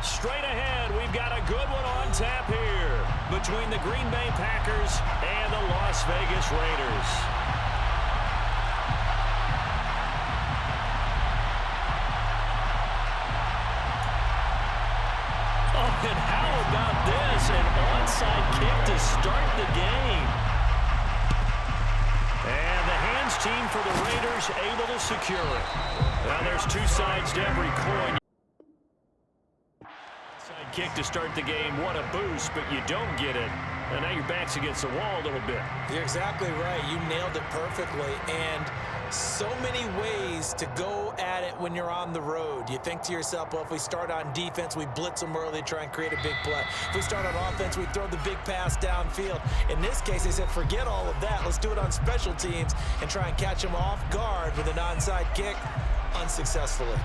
Straight ahead, we've got a good one on tap here between the Green Bay Packers and the Las Vegas Raiders. Oh, and how about this? An onside kick to start the game. And the hands team for the Raiders able to secure it. Now there's two sides to every coin. Onside kick to start the game. What a boost, but you don't get it. And now your back's against the wall a little bit. You're exactly right. You nailed it perfectly. And so many ways to go at it when you're on the road. You think to yourself, well, if we start on defense, we blitz them early, try and create a big play. If we start on offense, we throw the big pass downfield. In this case, they said, forget all of that. Let's do it on special teams and try and catch them off guard with an onside kick unsuccessfully.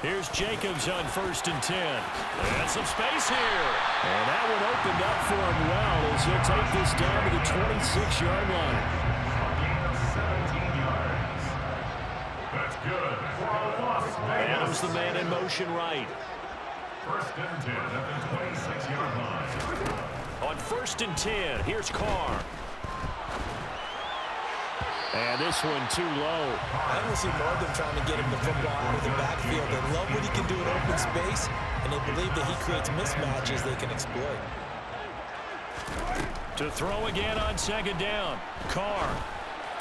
Here's Jacobs on 1st and 10. And some space here. And that one opened up for him well as he'll take this down to the 26-yard line. That's good for a loss. Adams the man in motion right. 1st and 10 at the 26-yard line. On 1st and 10, here's Carr. And this one too low. I don't see more of them trying to get him the football out of the backfield. They love what he can do in open space, and they believe that he creates mismatches they can exploit. To throw again on 2nd down. Carr.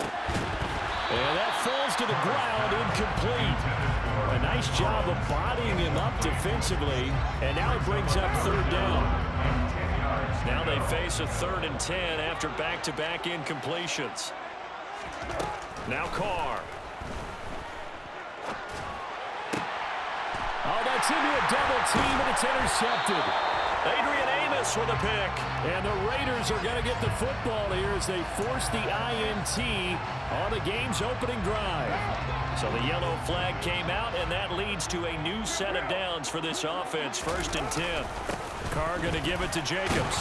And that falls to the ground, incomplete. A nice job of bodying him up defensively, and now it brings up 3rd down. Now they face a 3rd and 10 after back-to-back incompletions. Now Carr. Oh, that's into a double team, and it's intercepted. Adrian Amos with a pick. And the Raiders are going to get the football here as they force the INT on the game's opening drive. So the yellow flag came out, and that leads to a new set of downs for this offense. 1st and 10. Carr going to give it to Jacobs.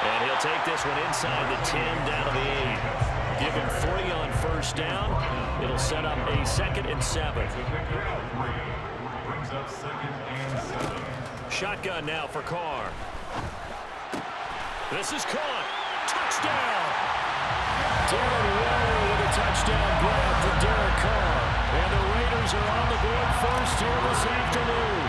And he'll take this one inside the 10 down to the 8. Give him 3 on 1st down. It'll set up a 2nd and 7. Brings up 2nd and 7. Shotgun now for Carr. This is caught. Touchdown. Darren Waller with a touchdown grab for Derek Carr. And the Raiders are on the board first here this afternoon.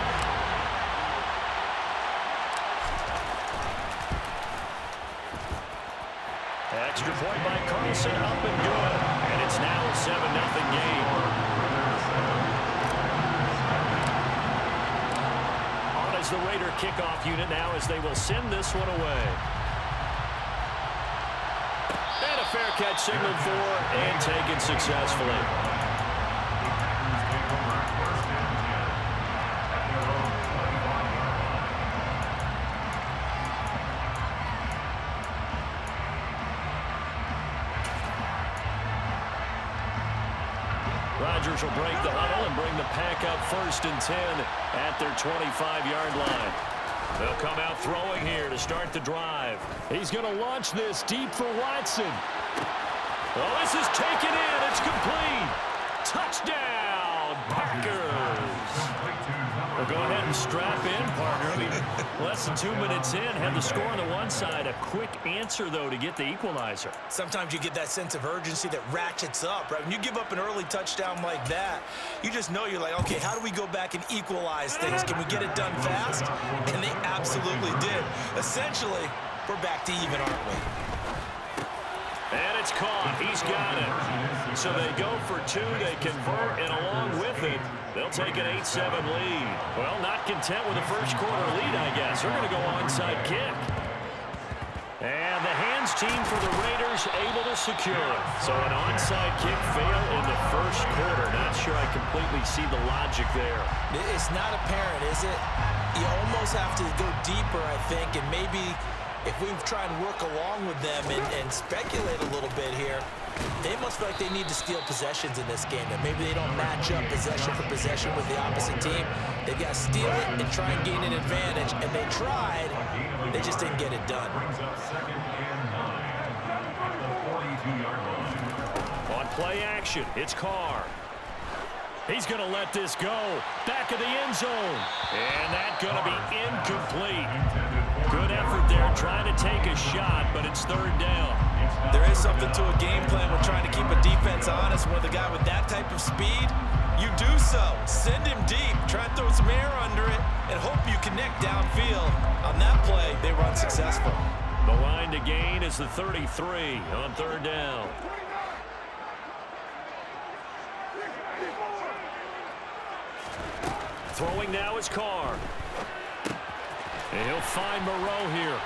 Extra point by Carlson, up and good. And it's now a 7-0 game. On as the Raider kickoff unit now as they will send this one away. And a fair catch signaled for and taken successfully. Rodgers will break the huddle and bring the pack up 1st and 10 at their 25-yard line. They'll come out throwing here to start the drive. He's going to launch this deep for Watson. Well, this is taken in. It's complete. Touchdown, Packers. Well, go ahead and strap in, partner. I mean, less than 2 minutes in, have the score on the one side. A quick answer, though, to get the equalizer. Sometimes you get that sense of urgency that ratchets up, right? When you give up an early touchdown like that, you just know you're like, okay, how do we go back and equalize things? Can we get it done fast? And they absolutely did. Essentially, we're back to even, aren't we? And it's caught. He's got it. So they go for 2. They convert, and along with it, they'll take an 8-7 lead. Well, not content with the first quarter lead, I guess. They're going to go onside kick. And the hands team for the Raiders able to secure it. So an onside kick fail in the first quarter. Not sure I completely see the logic there. It's not apparent, is it? You almost have to go deeper, I think, and maybe if we try and work along with them and speculate a little bit here, they must feel like they need to steal possessions in this game. That maybe they don't match up possession for possession with the opposite team. They've got to steal it and try and gain an advantage. And they tried. They just didn't get it done. Play action. It's Carr. He's going to let this go. Back of the end zone. And that's going to be incomplete. Good effort there trying to take a shot, but it's third down. There is something to a game plan when trying to keep a defense honest. With a guy with that type of speed, you do so. Send him deep. Try and throw some air under it and hope you connect downfield. On that play, they were unsuccessful. The line to gain is the 33 on third down. Throwing now is Carr. And he'll find Moreau here.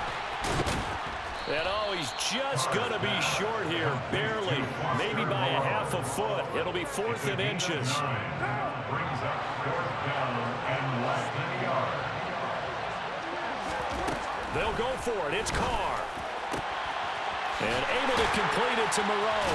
And oh, he's just going to be short here, barely. Maybe by a half a foot. It'll be 4th and inches. Brings up 4th down and less than a yard. They'll go for it. It's Carr. And able to complete it to Moreau.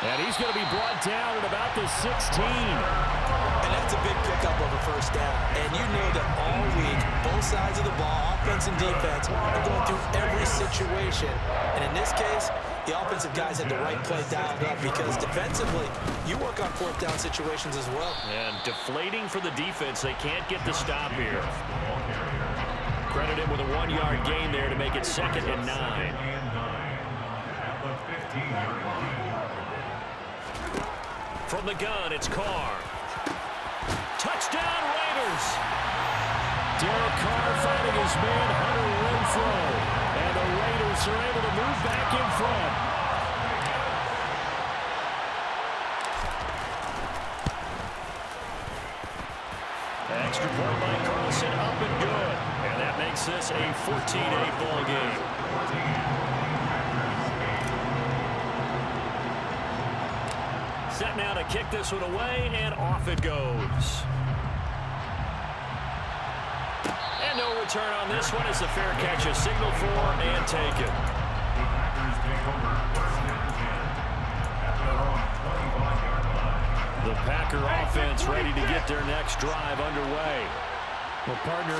And he's going to be brought down at about the 16. And that's a big pickup of a first down. And you know that all week, both sides of the ball, offense and defense, are going through every situation. And in this case, the offensive guys had the right play dialed up because defensively, you work on 4th down situations as well. And deflating for the defense. They can't get the stop here. Credit him with a 1-yard gain there to make it 2nd and 9. At the 15-yard line. From the gun, it's Carr. Touchdown, Raiders! Derek Carr finding his man, Hunter Renfrow. And the Raiders are able to move back in front. Extra point by Carlson, up and good. And that makes this a 14-8 ball game. Set now to kick this one away, and off it goes. And no return on this one as the fair catch is signaled for and taken. The Packers take over 1st and 10 at their own 25-yard line. The Packer offense ready to get their next drive underway. Well, partner,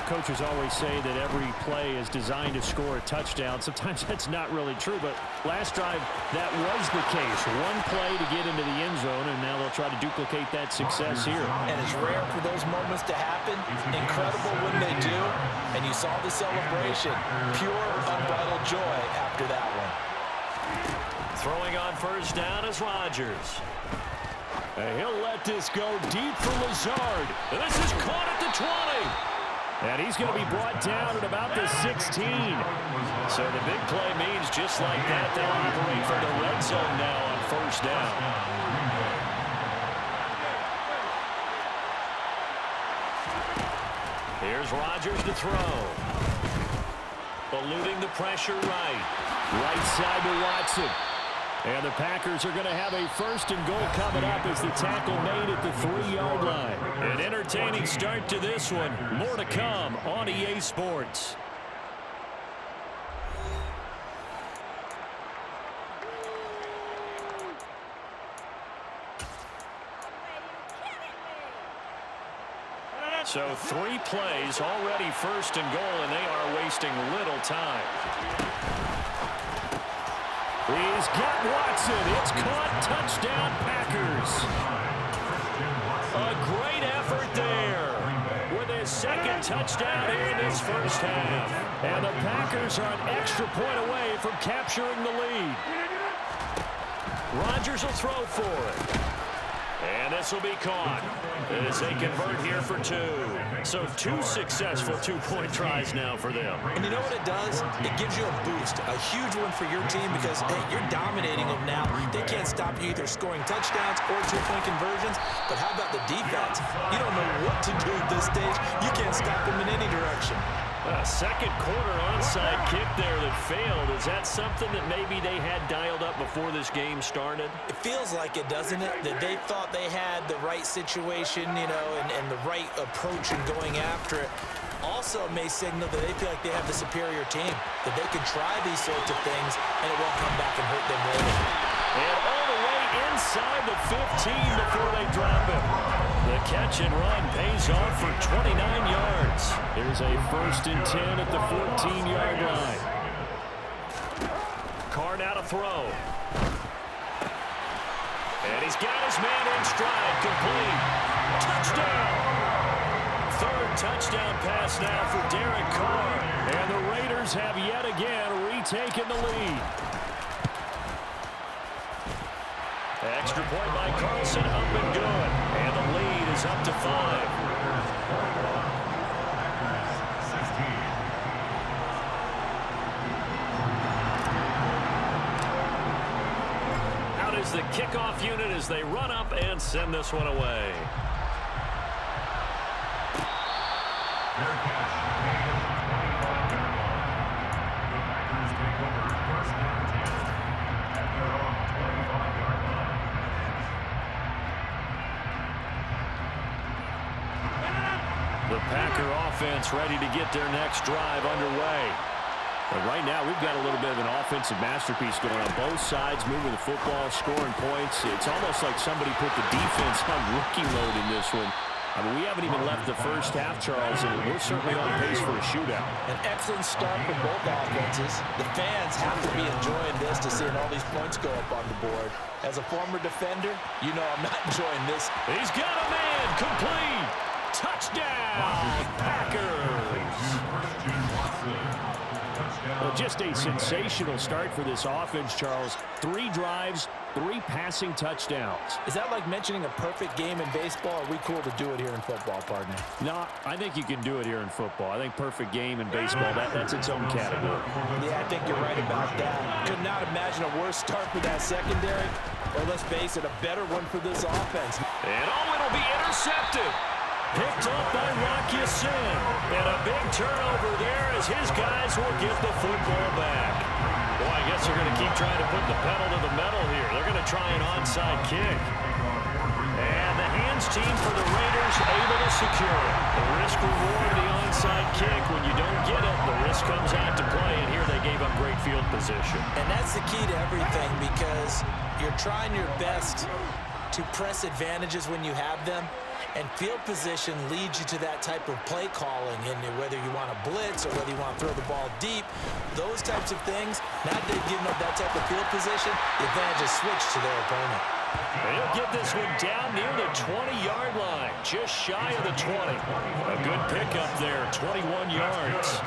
coaches always say that every play is designed to score a touchdown. Sometimes that's not really true, but last drive, that was the case. One play to get into the end zone, and now they'll try to duplicate that success here. And it's rare for those moments to happen. Incredible when they do. And you saw the celebration. Pure, unbridled joy after that one. Throwing on first down is Rodgers. And he'll let this go deep for Lazard. And this is caught at the 20. And he's going to be brought down at about the 16. So the big play means just like that, they'll operate from the red zone now on first down. Here's Rodgers to throw. Eluding the pressure right. Right side to Watson. And the Packers are going to have a 1st and goal coming up as the tackle made at the 3-yard line. An entertaining start to this one. More to come on EA Sports. So 3 plays, already 1st and goal, and they are wasting little time. He's got Watson. It's caught. Touchdown, Packers. A great effort there with his 2nd touchdown here in this first half. And the Packers are an extra point away from capturing the lead. Rodgers will throw for it. And this will be caught as they convert here for 2. So 2 successful 2-point tries now for them. And you know what it does? It gives you a boost, a huge one for your team because, hey, you're dominating them now. They can't stop you either scoring touchdowns or 2-point conversions. But how about the defense? You don't know what to do at this stage. You can't stop them in any direction. A second quarter onside kick there that failed. Is that something that maybe they had dialed up before this game started? It feels like it, doesn't it? That they thought they had the right situation, and the right approach in going after it. Also may signal that they feel like they have the superior team, that they can try these sorts of things, and it won't come back and hurt them later. And all the way inside the 15 before they drop it. The catch and run pays off for 29 yards. There's a 1st and 10 at the 14-yard line. Carr now to throw. He's got his man in stride, complete. Touchdown! Third touchdown pass now for Derek Carr. And the Raiders have yet again retaken the lead. Extra point by Carlson, up and good. And the lead is up to 5. Out is the kickoff unit as they run up and send this one away. The Packer offense ready to get their next drive underway. But right now, we've got a little bit of an offensive masterpiece going on both sides, moving the football, scoring points. It's almost like somebody put the defense on rookie mode in this one. I mean, we haven't even left the first half, Charles, and we're certainly on pace for a shootout. An excellent start for both offenses. The fans have to be enjoying this to seeing all these points go up on the board. As a former defender, you know I'm not enjoying this. He's got a man, complete. Touchdown, Packers. Well, just a sensational start for this offense, Charles. 3 drives, 3 passing touchdowns. Is that like mentioning a perfect game in baseball? Are we cool to do it here in football, partner? No, I think you can do it here in football. I think perfect game in baseball, that's its own category. Yeah, I think you're right about that. Could not imagine a worse start for that secondary. Or let's face it, a better one for this offense. And it'll be intercepted. Picked up by Rocky Sin. And a big turnover there as his guys will get the football back. Boy, I guess they're going to keep trying to put the pedal to the metal here. They're going to try an onside kick. And the hands team for the Raiders able to secure it. The risk reward of the onside kick. When you don't get it, the risk comes out to play. And here they gave up great field position. And that's the key to everything because you're trying your best to press advantages when you have them. And field position leads you to that type of play calling, and whether you want to blitz or whether you want to throw the ball deep, those types of things, now that they've given up that type of field position, the advantage is switched to their opponent. They'll get this one down near the 20-yard line, just shy of the 20. A good pickup there, 21 yards.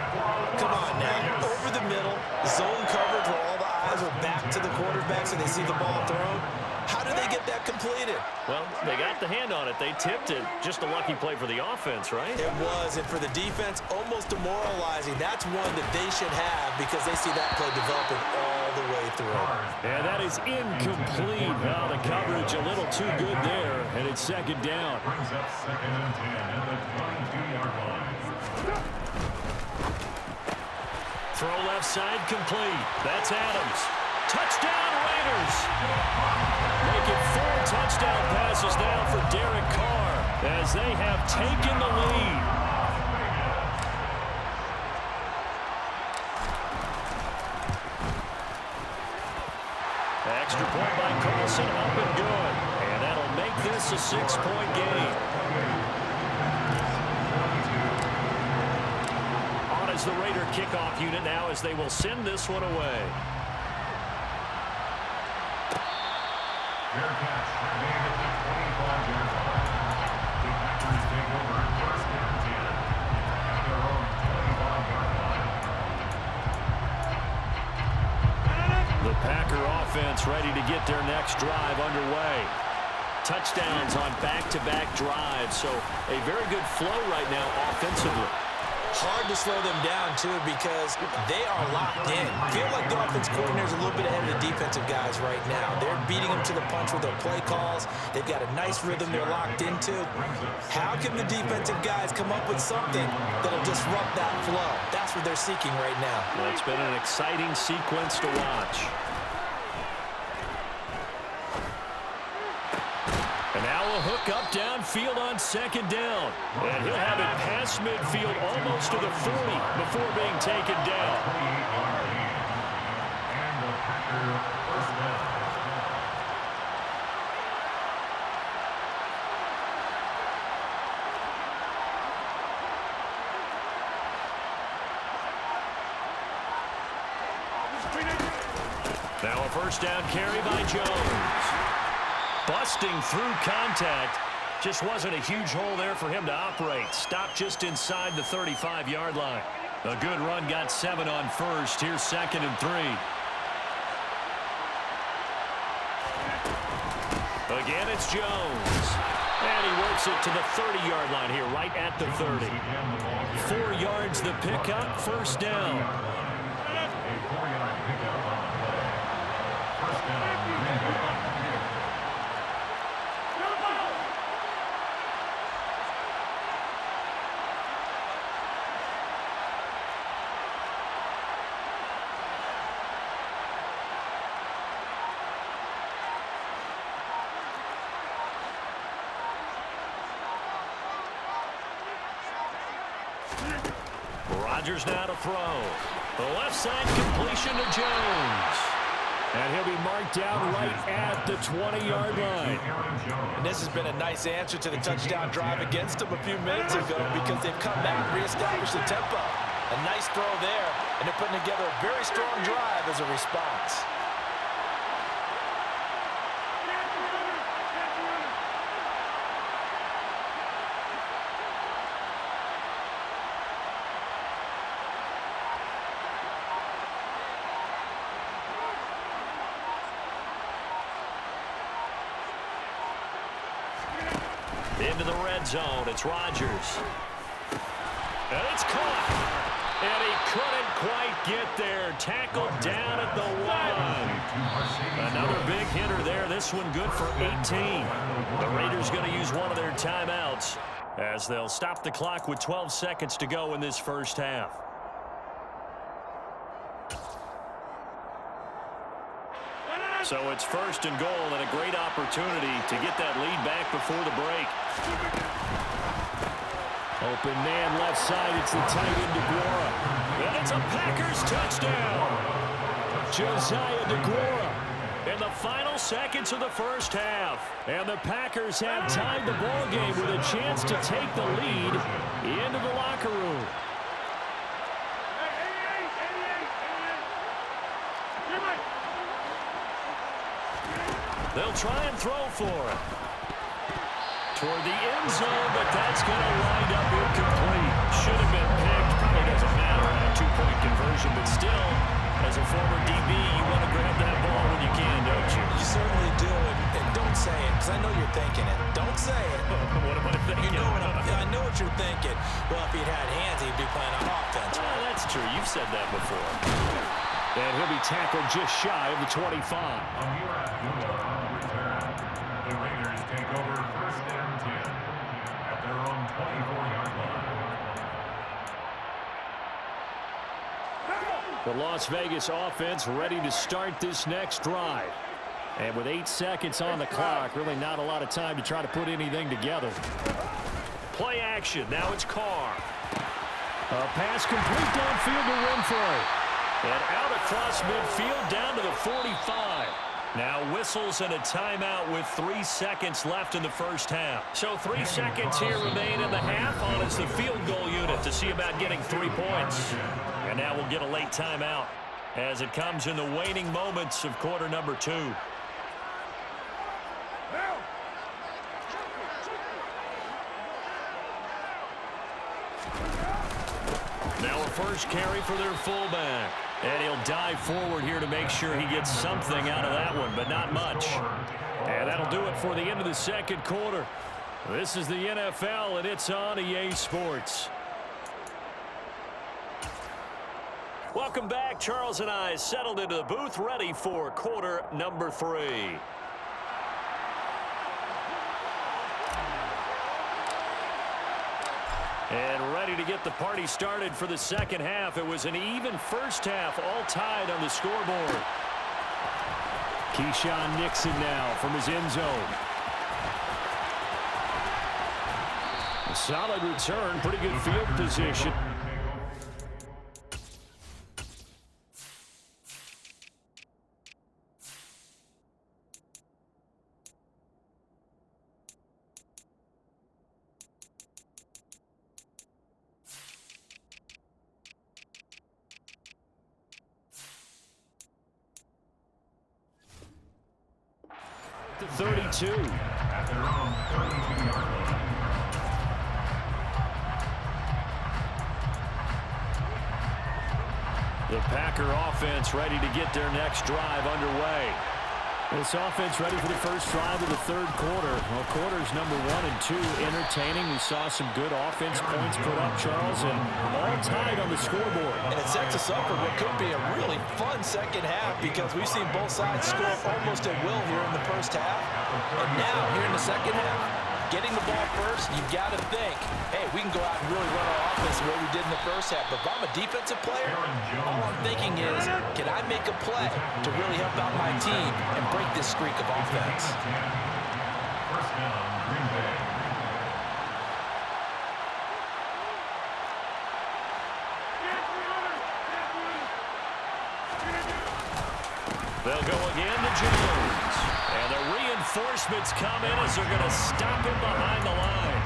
Come on now, over the middle, zone coverage where all the eyes are back to the quarterback so they see the ball thrown. How do they get that completed? Well, they got the hand on it. They tipped it. Just a lucky play for the offense, right? It was, and for the defense, almost demoralizing. That's one that they should have because they see that play developing all the way through. And that is incomplete. Well, the coverage a little too good there, and it's second down. Brings up 2nd and 10 at the 22-yard line. Throw left side complete. That's Adams. Touchdown, Raiders. Making 4 touchdown passes now for Derek Carr as they have taken the lead. Extra point by Carlson, up and good. And that'll make this a 6-point game. On is the Raider kickoff unit now as they will send this one away. Fair catch, made at the 25-yard line. The Packers take over 1st and 10 at their own 25-yard line. The Packer offense ready to get their next drive underway. Touchdowns on back-to-back drives, so a very good flow right now offensively. Hard to slow them down, too, because they are locked in. Feel like the offense coordinator's a little bit ahead of the defensive guys right now. They're beating them to the punch with their play calls. They've got a nice rhythm they're locked into. How can the defensive guys come up with something that'll disrupt that flow? That's what they're seeking right now. Well, it's been an exciting sequence to watch. And now a hook up downfield on second down. And he'll have it past midfield almost to the 40 before being taken down. And the Packer first down. Now a first down carry by Jones. Busting through contact. Just wasn't a huge hole there for him to operate. Stopped just inside the 35-yard line. A good run got 7 on first. Here's 2nd and 3. Again, it's Jones. And he works it to the 30-yard line here, right at the 30. 4 yards the pickup, 1st down. A 4-yard pickup on the play. 1st down, Green Bay. Rodgers now to throw. The left side completion to Jones. And he'll be marked down right at the 20-yard line. And this has been a nice answer to the touchdown drive against them a few minutes ago because they've come back and reestablished the tempo. A nice throw there, and they're putting together a very strong drive as a response. Into the red zone. It's Rodgers. And it's caught. And he couldn't quite get there. Tackled down at the 1. Another big hitter there. This one good for 18. The Raiders going to use one of their timeouts as they'll stop the clock with 12 seconds to go in this first half. So it's 1st and goal and a great opportunity to get that lead back before the break. Open man left side. It's the tight end DeGuara. And it's a Packers touchdown. Josiah DeGuara in the final seconds of the first half. And the Packers have tied the ball game with a chance to take the lead into the locker room. They'll try and throw for it. Toward the end zone, but that's going to wind up incomplete. Should have been picked. Probably doesn't matter on a 2-point conversion, but still, as a former DB, you want to grab that ball when you can, don't you? You certainly do, and don't say it, because I know you're thinking it. Don't say it. What am I thinking? I know what you're thinking. Well, if he'd had hands, he'd be playing on offense. Well, that's true. You've said that before. And he'll be tackled just shy of the 25. The Raiders take over 1st and 10 at their own 24-yard line. The Las Vegas offense ready to start this next drive. And with 8 seconds on the clock, really not a lot of time to try to put anything together. Play action. Now it's Carr. A pass complete downfield to Renfro. And out across midfield down to the 45. Now whistles and a timeout with 3 seconds left in the first half. So 3 seconds here remain in the half on as the field goal unit to see about getting 3 points. And now we'll get a late timeout as it comes in the waning moments of quarter number 2. Now a first carry for their fullback. And he'll dive forward here to make sure he gets something out of that one, but not much. And that'll do it for the end of the second quarter. This is the NFL, and it's on EA Sports. Welcome back. Charles and I settled into the booth, ready for quarter number 3. And ready to get the party started for the second half. It was an even first half, all tied on the scoreboard. Keyshawn Nixon now from his end zone. A solid return, pretty good field position. 32. At their own 32-yard line. The Packer offense ready to get their next drive underway. This offense ready for the first drive of the third quarter. Well, quarters number 1 and 2 entertaining. We saw some good offense points put up, Charles, and all tied on the scoreboard. And it sets us up for what could be a really fun second half because we've seen both sides score almost at will here in the first half. And now, here in the second half, getting the ball first, you've got to think, hey, we can go out and really run our offense the way we did in the first half. But if I'm a defensive player, all I'm thinking is, can I make a play to really help out my team and break this streak of offense? First down, Green Bay. They'll go again to Jones. And the reinforcements come in as they're going to stop him behind the line.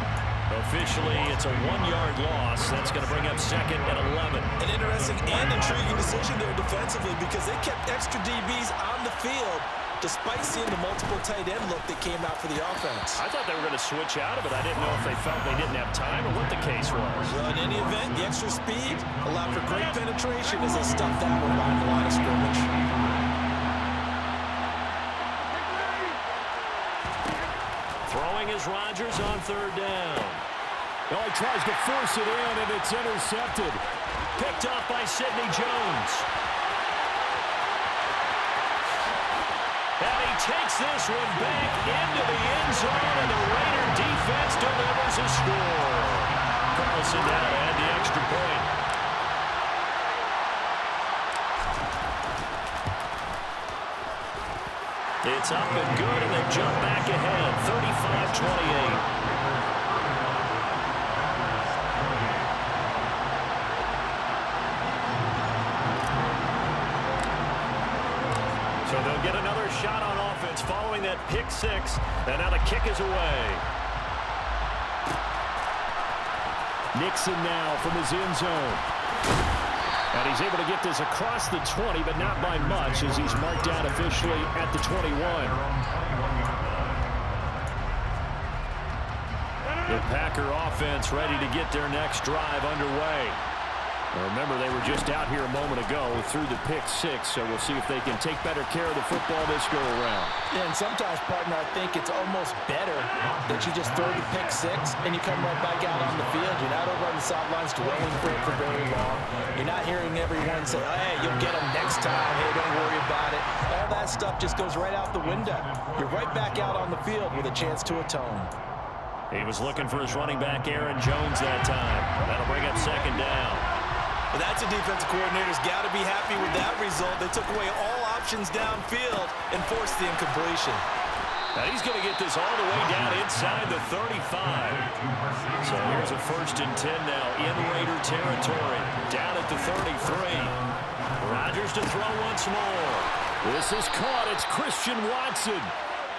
Officially, it's a 1-yard loss. That's going to bring up 2nd and 11. An interesting and intriguing decision there defensively because they kept extra DBs on the field despite seeing the multiple tight end look that came out for the offense. I thought they were going to switch out of it. I didn't know if they felt they didn't have time or what the case was. Well, in any event, the extra speed allowed for great penetration as they stuffed that one behind the line of scrimmage. Throwing is Rodgers on 3rd down. Oh, he tries to force it in, and it's intercepted. Picked off by Sidney Jones. And he takes this one back into the end zone, and the Raider defense delivers a score. Carlson now to add the extra point. It's up and good, and they jump back ahead, 35-28. So they'll get another shot on offense following that pick 6, and now the kick is away. Nixon now from his end zone. And he's able to get this across the 20, but not by much as he's marked out officially at the 21. The Packer offense ready to get their next drive underway. Now remember, they were just out here a moment ago through the pick 6, so we'll see if they can take better care of the football this go-around. Yeah, and sometimes, partner, I think it's almost better that you just throw the pick 6 and you come right back out on the field. You're not over on the sidelines dwelling for it for very long. You're not hearing everyone say, hey, you'll get them next time. Hey, don't worry about it. All that stuff just goes right out the window. You're right back out on the field with a chance to atone. He was looking for his running back, Aaron Jones, that time. That'll bring up 2nd down. Well, that's a defensive coordinator's got to be happy with that result. They took away all options downfield and forced the incompletion. Now he's going to get this all the way down inside the 35. So here's a 1st and 10 now in Raider territory. Down at the 33. Rodgers to throw once more. This is caught. It's Christian Watson.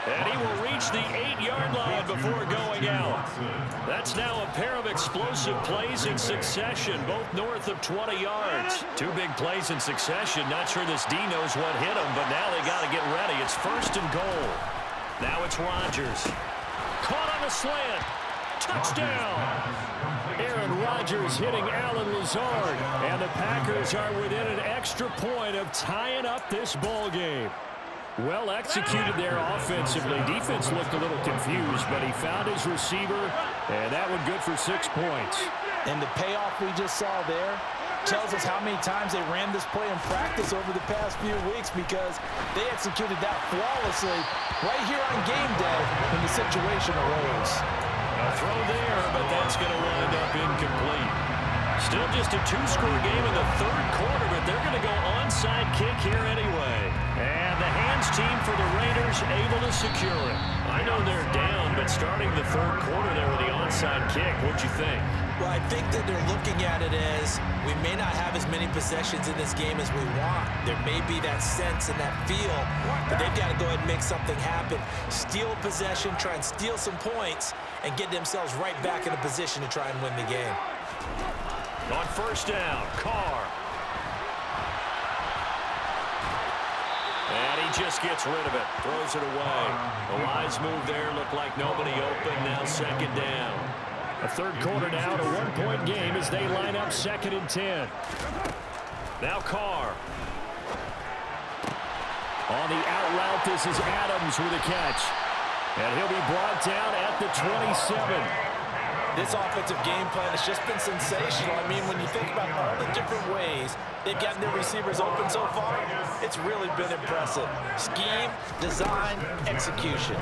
And he will reach the 8-yard line before going out. That's now a pair of explosive plays in succession, both north of 20 yards. 2 big plays in succession. Not sure this D knows what hit him, but now they got to get ready. It's 1st and goal. Now it's Rodgers. Caught on the slant. Touchdown. Aaron Rodgers hitting Allen Lazard. And the Packers are within an extra point of tying up this ball game. Well executed there offensively. Defense looked a little confused, but he found his receiver, and that one good for 6 points. And the payoff we just saw there tells us how many times they ran this play in practice over the past few weeks because they executed that flawlessly right here on game day when the situation arose. A throw there, but that's going to wind up incomplete. Still just a 2-score game in the 3rd quarter, but they're going to go onside kick here anyway. And the hands team for the Raiders able to secure it. I know they're down, but starting the 3rd quarter there with the onside kick, what'd you think? Well, I think that they're looking at it as we may not have as many possessions in this game as we want. There may be that sense and that feel, but they've got to go ahead and make something happen. Steal possession, try and steal some points, and get themselves right back in a position to try and win the game. On 1st down, Carr. And he just gets rid of it. Throws it away. The wise move there. Looked like nobody open. Now second down. A third quarter now, a one-point game as they line up 2nd and 10. Now Carr. On the out route, this is Adams with a catch. And he'll be brought down at the 27. This offensive game plan has just been sensational. I mean, when you think about all the different ways they've gotten their receivers open so far, it's really been impressive. Scheme, design, execution.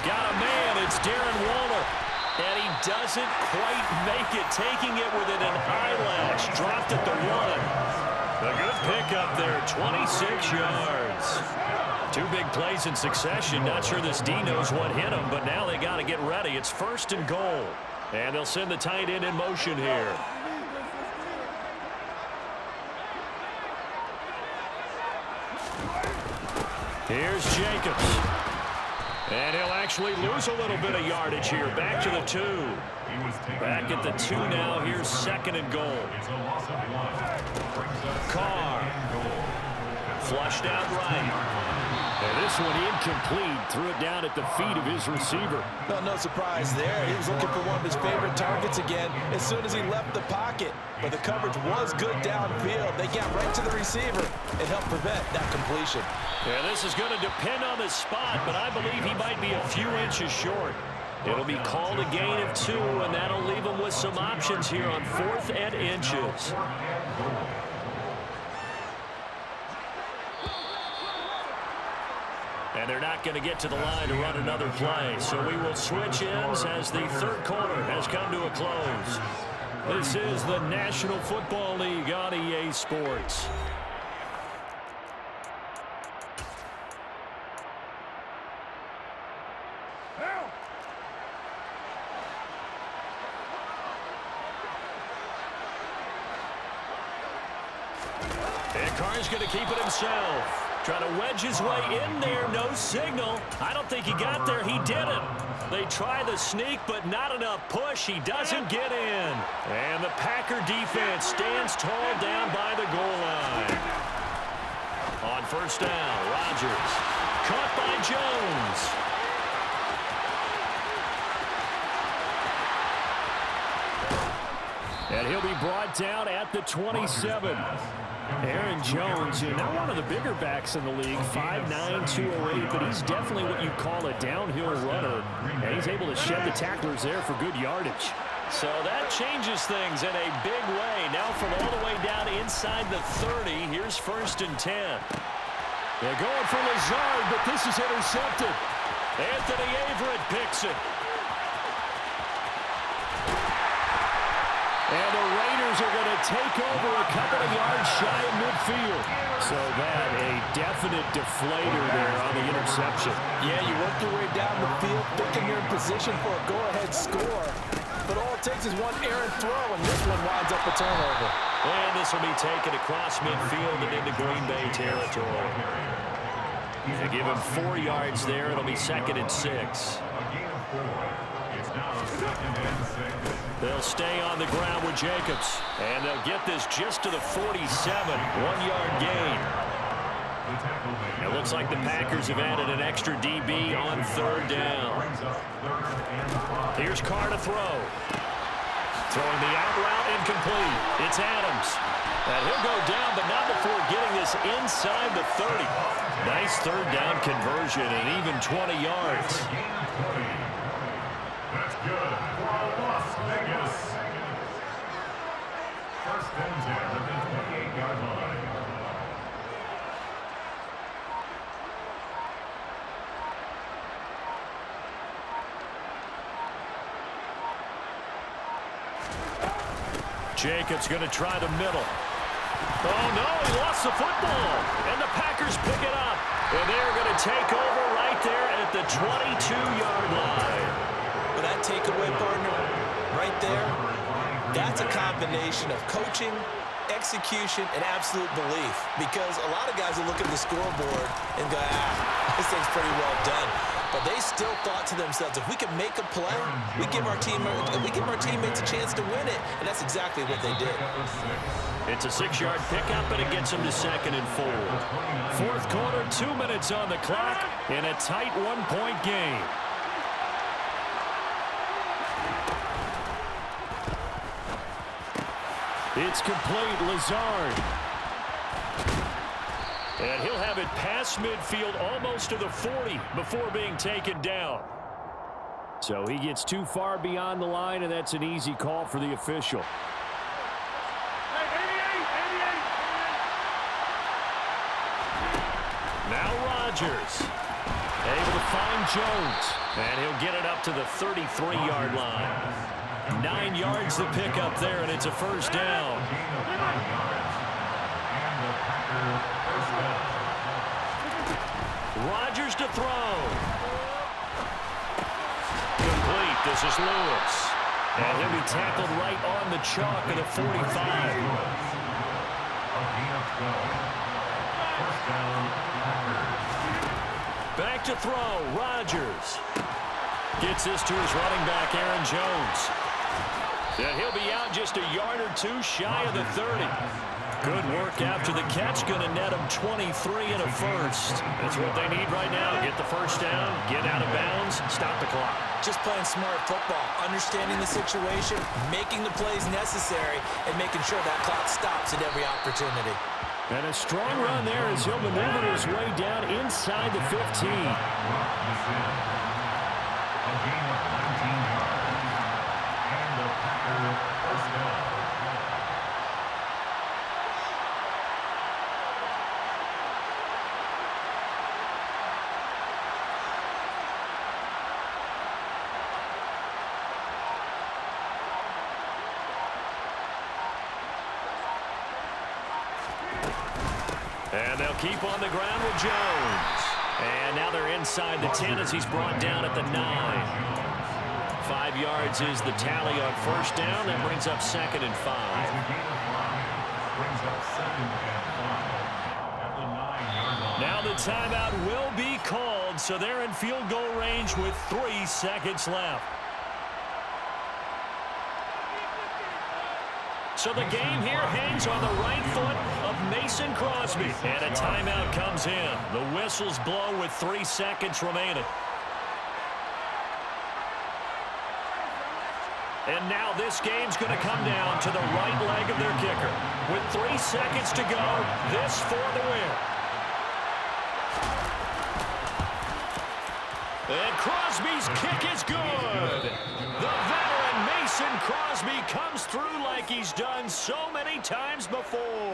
Got a man. It's Darren Waller. And he doesn't quite make it, taking it within an eyelash. Dropped at the 1. A good pickup there, 26 yards. 2 big plays in succession. Not sure this D knows what hit him, but now they got to get ready. It's 1st and goal. And they'll send the tight end in motion here. Here's Jacobs. And he'll actually lose a little bit of yardage here. Back to the 2. Back at the 2 now. Here's 2nd and goal. Carr. Flushed out right. And this one incomplete. Threw it down at the feet of his receiver. No surprise there. He was looking for one of his favorite targets again as soon as he left the pocket. But the coverage was good downfield. They got right to the receiver and helped prevent that completion. Yeah, this is going to depend on his spot, but I believe he might be a few inches short. It'll be called a gain of 2, and that'll leave him with some options here on 4th and inches. And they're not going to get to the line to run another play. So we will switch ends as the third quarter has come to a close. This is the National Football League on EA Sports. And Carr's going to keep it himself. Trying to wedge his way in there. No signal. I don't think he got there. He didn't. They try the sneak, but not enough push. He doesn't get in. And the Packer defense stands tall down by the goal line. On first down, Rodgers. Caught by Jones. And he'll be brought down at the 27. Aaron Jones, not one of the bigger backs in the league, 5'9", 208, but he's definitely what you call a downhill runner, and he's able to shed the tacklers there for good yardage. So that changes things in a big way. Now from all the way down inside the 30, here's 1st and 10. They're going for Lazard, but this is intercepted. Anthony Averett picks it. And the Raiders are going to take over a couple of yards shy of midfield. So that a definite deflator there on the interception. Yeah, you work your way down the field, thinking you're in position for a go-ahead score. But all it takes is one errant throw, and this one winds up a turnover. And this will be taken across midfield and into Green Bay territory. They give him 4 yards there. It'll be 2nd and 6. They'll stay on the ground with Jacobs. And they'll get this just to the 47. 1-yard gain. It looks like the Packers have added an extra DB on 3rd down. Here's Carr to throw. Throwing the out route incomplete. It's Adams. And he'll go down, but not before getting this inside the 30. Nice 3rd down conversion and even 20 yards. That's good for Las Vegas. 1st and 10 at the 28-yard line. Jacobs going to try the middle. Oh, no, he lost the football. And the Packers pick it up. And they're going to take over right there at the 22-yard line. But that takeaway, partner, right there, that's a combination of coaching, execution, and absolute belief. Because a lot of guys will look at the scoreboard and go, this thing's pretty well done. but they still thought to themselves, if we can make a play, we give our teammates a chance to win it, and that's exactly what they did. It's a 6-yard pickup, and it gets them to 2nd and 4. Fourth quarter, 2 minutes on the clock in a tight one-point game. It's complete. Lazard. And he'll have it past midfield almost to the 40 before being taken down. So he gets too far beyond the line, and that's an easy call for the official. Now Rodgers. Able to find Jones. And he'll get it up to the 33-yard line. 9 yards to pick up there, and it's a first down. Rodgers to throw. Complete. This is Lewis. And he'll be tackled right on the chalk of the 45. Back to throw. Rodgers. Gets this to his running back, Aaron Jones. And he'll be out just a yard or two shy of the 30. Good work after the catch. Going to net him 23 and a first. That's what they need right now. Get the first down, get out of bounds, stop the clock. Just playing smart football, understanding the situation, making the plays necessary, and making sure that clock stops at every opportunity. And a strong run there as he'll maneuver his way down inside the 15. A gain of 19 yards. And the Packers first down. And they'll keep on the ground with Jones. And now they're inside the 10 as he's brought down at the 9. 5 yards is the tally on first down. That brings up 2nd and 5. Brings up 2nd and 5 at the 9-yard line. Now the timeout will be called, so they're in field goal range with 3 seconds left. So the game here hangs on the right foot of Mason Crosby. And a timeout comes in. The whistles blow with 3 seconds remaining. And now this game's going to come down to the right leg of their kicker. With 3 seconds to go, this for the win. And Crosby's kick is good. The veteran Mason Crosby comes through like he's done so many times before.